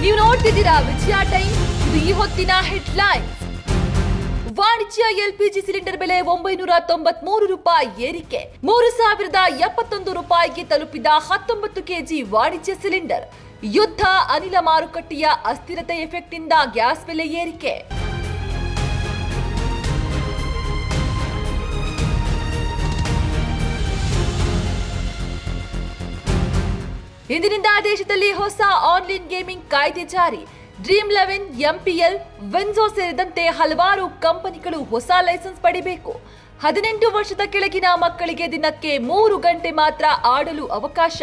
ನೀವು ನೋಡ್ತಿದ್ದೀರಾ ವಿಜಯ ಟೈಮ್. ಇದು ಈ ಹೊತ್ತಿನ ಹೆಡ್ಲೈನ್ಸ್. ವಾಣಿಜ್ಯ ಎಲ್ಪಿಜಿ ಸಿಲಿಂಡರ್ ಬೆಲೆ 993 ರೂಪಾಯಿ ಏರಿಕೆ. 3071 ರೂಪಾಯಿಗೆ ತಲುಪಿದ 19 ಕೆಜಿ ವಾಣಿಜ್ಯ ಸಿಲಿಂಡರ್. ಯುದ್ಧ, ಅನಿಲ ಮಾರುಕಟ್ಟೆಯ ಅಸ್ಥಿರತೆ ಎಫೆಕ್ಟ್ ಇಂದ ಗ್ಯಾಸ್ ಬೆಲೆ ಏರಿಕೆ. ಇಂದಿನಿಂದ ದೇಶದಲ್ಲಿ ಹೊಸ ಆನ್ಲೈನ್ ಗೇಮಿಂಗ್ ಕಾಯ್ದೆ ಜಾರಿ. Dream11, MPL, Winzo ಸೇರಿದಂತೆ ಹಲವಾರು ಕಂಪನಿಗಳು ಹೊಸ ಲೈಸೆನ್ಸ್ ಪಡೆಯಬೇಕು. 18 ವರ್ಷದ ಕೆಳಗಿನ ಮಕ್ಕಳಿಗೆ ದಿನಕ್ಕೆ 3 ಗಂಟೆ ಮಾತ್ರ ಆಡಲು ಅವಕಾಶ.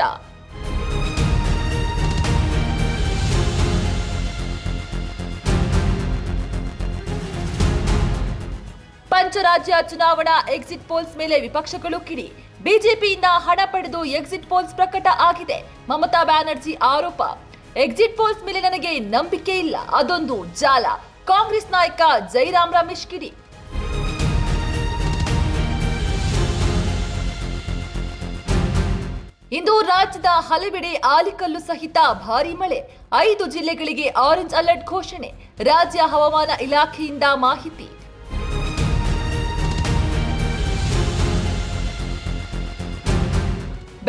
ಪಂಚರಾಜ್ಯ ಚುನಾವಣಾ ಎಕ್ಸಿಟ್ ಪೋಲ್ಸ್ ಮೇಲೆ ವಿಪಕ್ಷಗಳು ಕಿಡಿ. ಬಿಜೆಪಿಯಿಂದ ಹಣ ಪಡೆದು ಎಕ್ಸಿಟ್ ಪೋಲ್ಸ್ ಪ್ರಕಟ ಆಗಿದೆ. ಮಮತಾ ಬ್ಯಾನರ್ಜಿ ಆರೋಪ. ಎಕ್ಸಿಟ್ ಪೋಲ್ಸ್ ಮೇಲೆ ನನಗೆ ನಂಬಿಕೆ ಇಲ್ಲ, ಅದೊಂದು ಜಾಲ. ಕಾಂಗ್ರೆಸ್ ನಾಯಕ ಜೈರಾಮ್ ರಮೇಶ್ ಕಿಡಿ. ಇಂದು ರಾಜ್ಯದ ಹಲವೆಡೆ ಆಲಿಕಲ್ಲು ಸಹಿತ ಭಾರೀ ಮಳೆ. 5 ಜಿಲ್ಲೆಗಳಿಗೆ ಆರೆಂಜ್ ಅಲರ್ಟ್ ಘೋಷಣೆ. ರಾಜ್ಯ ಹವಾಮಾನ ಇಲಾಖೆಯಿಂದ ಮಾಹಿತಿ.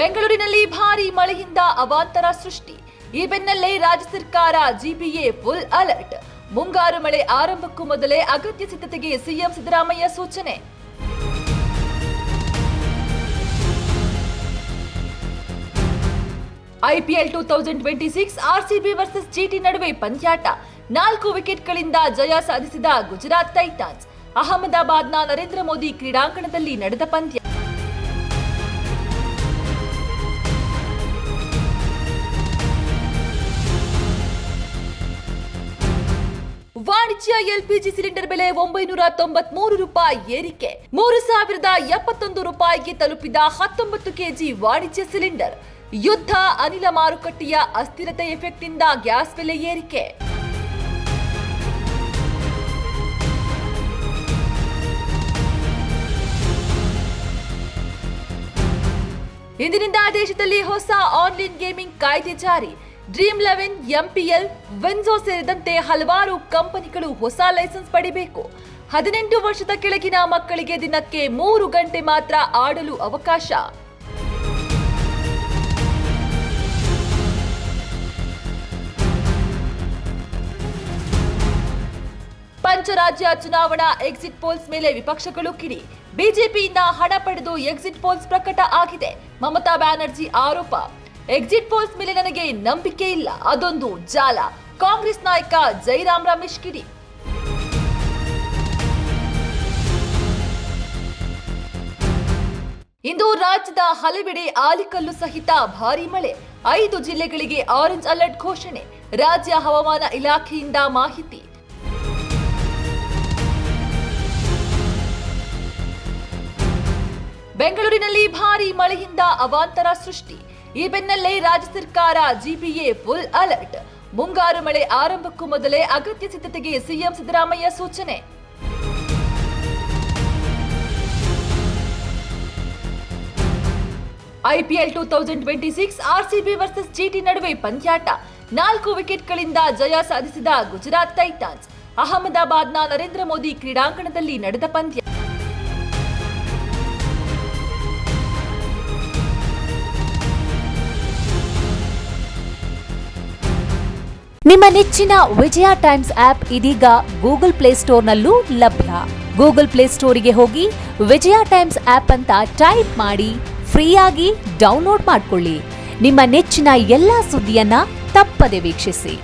ಬೆಂಗಳೂರಿನಲ್ಲಿ ಭಾರೀ ಮಳೆಯಿಂದ ಅವಾಂತರ ಸೃಷ್ಟಿ. ಈ ಬೆನ್ನಲ್ಲೇ ರಾಜ್ಯ ಸರ್ಕಾರ ಜಿಪಿಎ ಫುಲ್ ಅಲರ್ಟ್. ಮುಂಗಾರು ಮಳೆ ಆರಂಭಕ್ಕೂ ಮೊದಲೇ ಅಗತ್ಯ ಸಿದ್ಧತೆಗೆ ಸಿಎಂ ಸಿದ್ದರಾಮಯ್ಯ ಸೂಚನೆ. ಐಪಿಎಲ್ 2026 ಆರ್ಸಿಬಿ ವರ್ಸಸ್ ಜಿಟಿ ನಡುವೆ ಪಂದ್ಯಾಟ. 4 ವಿಕೆಟ್ಗಳಿಂದ ಜಯ ಸಾಧಿಸಿದ ಗುಜರಾತ್ ಟೈಟಾನ್ಸ್. ಅಹಮದಾಬಾದ್ನ ನರೇಂದ್ರ ಮೋದಿ ಕ್ರೀಡಾಂಗಣದಲ್ಲಿ ನಡೆದ ಪಂದ್ಯ. ವಾಣಿಜ್ಯ ಎಲ್ಪಿಜಿ ಸಿಲಿಂಡರ್ ಬೆಲೆ 993 ರೂಪಾಯಿ ಏರಿಕೆ. 3071 ರೂಪಾಯಿಗೆ ತಲುಪಿದ 19 ಕೆಜಿ ವಾಣಿಜ್ಯ ಸಿಲಿಂಡರ್. ಯುದ್ಧ, ಅನಿಲ ಮಾರುಕಟ್ಟೆಯ ಅಸ್ಥಿರತೆ ಎಫೆಕ್ಟ್ ಇಂದ ಗ್ಯಾಸ್ ಬೆಲೆ ಏರಿಕೆ. ಇಂದಿನಿಂದ ದೇಶದಲ್ಲಿ ಹೊಸ ಆನ್ಲೈನ್ ಗೇಮಿಂಗ್ ಕಾಯ್ದೆ ಜಾರಿ. Dream11, MPL, Winzo ಸೇರಿದಂತೆ ಹಲವಾರು ಕಂಪನಿಗಳು ಹೊಸ ಲೈಸೆನ್ಸ್ ಪಡೆಯಬೇಕು. 18 ವರ್ಷದ ಕೆಳಗಿನ ಮಕ್ಕಳಿಗೆ ದಿನಕ್ಕೆ 3 ಗಂಟೆ ಮಾತ್ರ ಆಡಲು ಅವಕಾಶ. ಪಂಚರಾಜ್ಯ ಚುನಾವಣಾ ಎಕ್ಸಿಟ್ ಪೋಲ್ಸ್ ಮೇಲೆ ವಿಪಕ್ಷಗಳು ಕಿಡಿ. ಬಿಜೆಪಿಯಿಂದ ಹಣ ಪಡೆದು ಎಕ್ಸಿಟ್ ಪೋಲ್ಸ್ ಪ್ರಕಟ ಆಗಿದೆ. ಮಮತಾ ಬ್ಯಾನರ್ಜಿ ಆರೋಪ. ಎಕ್ಸಿಟ್ ಪೋಲ್ಸ್ ಮೇಲೆ ನನಗೆ ನಂಬಿಕೆ ಇಲ್ಲ, ಅದೊಂದು ಜಾಲ. ಕಾಂಗ್ರೆಸ್ ನಾಯಕ ಜೈರಾಮ್ ರಮೇಶ್ ಕಿಡಿ. ಇಂದು ರಾಜ್ಯದ ಹಲವೆಡೆ ಆಲಿಕಲ್ಲು ಸಹಿತ ಭಾರೀ ಮಳೆ. 5 ಜಿಲ್ಲೆಗಳಿಗೆ ಆರೆಂಜ್ ಅಲರ್ಟ್ ಘೋಷಣೆ. ರಾಜ್ಯ ಹವಾಮಾನ ಇಲಾಖೆಯಿಂದ ಮಾಹಿತಿ. ಬೆಂಗಳೂರಿನಲ್ಲಿ ಭಾರೀ ಮಳೆಯಿಂದ ಅವಾಂತರ ಸೃಷ್ಟಿ. ಈ ಬೆನ್ನಲ್ಲೇ ರಾಜ್ಯ ಸರ್ಕಾರ ಜಿಪಿಎ ಫುಲ್ ಅಲರ್ಟ್. ಮುಂಗಾರು ಮಳೆ ಆರಂಭಕ್ಕೂ ಮೊದಲೇ ಅಗತ್ಯ ಸಿದ್ಧತೆಗೆ ಸಿಎಂ ಸಿದ್ದರಾಮಯ್ಯ ಸೂಚನೆ. ಐಪಿಎಲ್ 2026 ಆರ್ಸಿಬಿ ವರ್ಸಸ್ ಜಿಟಿ ನಡುವೆ ಪಂದ್ಯಾಟ. 4 ವಿಕೆಟ್ಗಳಿಂದ ಜಯ ಸಾಧಿಸಿದ ಗುಜರಾತ್ ಟೈಟಾನ್ಸ್. ಅಹಮದಾಬಾದ್ನ ನರೇಂದ್ರ ಮೋದಿ ಕ್ರೀಡಾಂಗಣದಲ್ಲಿ ನಡೆದ ಪಂದ್ಯ. ನಿಮ್ಮ ನೆಚ್ಚಿನ ವಿಜಯ ಟೈಮ್ಸ್ ಆಪ್ ಇದೀಗ ಗೂಗಲ್ ಪ್ಲೇಸ್ಟೋರ್ನಲ್ಲೂ ಲಭ್ಯ. ಗೂಗಲ್ ಪ್ಲೇಸ್ಟೋರಿಗೆ ಹೋಗಿ ವಿಜಯ ಟೈಮ್ಸ್ ಆಪ್ ಅಂತ ಟೈಪ್ ಮಾಡಿ ಫ್ರೀಯಾಗಿ ಡೌನ್ಲೋಡ್ ಮಾಡಿಕೊಳ್ಳಿ. ನಿಮ್ಮ ನೆಚ್ಚಿನ ಎಲ್ಲಾ ಸುದ್ದಿಯನ್ನ ತಪ್ಪದೆ ವೀಕ್ಷಿಸಿ.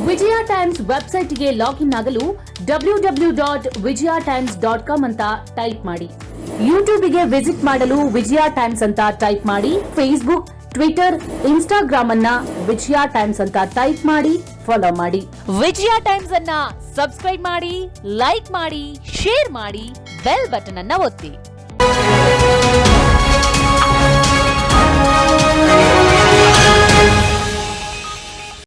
ವಿಜಯ ಟೈಮ್ಸ್ ವೆಬ್ಸೈಟ್ಗೆ ಲಾಗಿನ್ ಆಗಲು www.vijayatimes.com ಅಂತ ಟೈಪ್ ಮಾಡಿ. ಯೂಟ್ಯೂಬ್ಗೆ ವಿಸಿಟ್ ಮಾಡಲು ವಿಜಯ ಟೈಮ್ಸ್ ಅಂತ ಟೈಪ್ ಮಾಡಿ. ಫೇಸ್ಬುಕ್, ಟ್ವಿಟರ್, ಇನ್ಸ್ಟಾಗ್ರಾಮ್ ಅನ್ನ ವಿಜಯ ಟೈಮ್ಸ್ ಅಂತ ಟೈಪ್ ಮಾಡಿ ಫಾಲೋ ಮಾಡಿ. ವಿಜಯ ಟೈಮ್ಸ್ ಅನ್ನ ಸಬ್ಸ್ಕ್ರೈಬ್ ಮಾಡಿ, ಲೈಕ್ ಮಾಡಿ, ಶೇರ್ ಮಾಡಿ, ಬೆಲ್ ಬಟನ್ ಅನ್ನ ಒತ್ತಿ.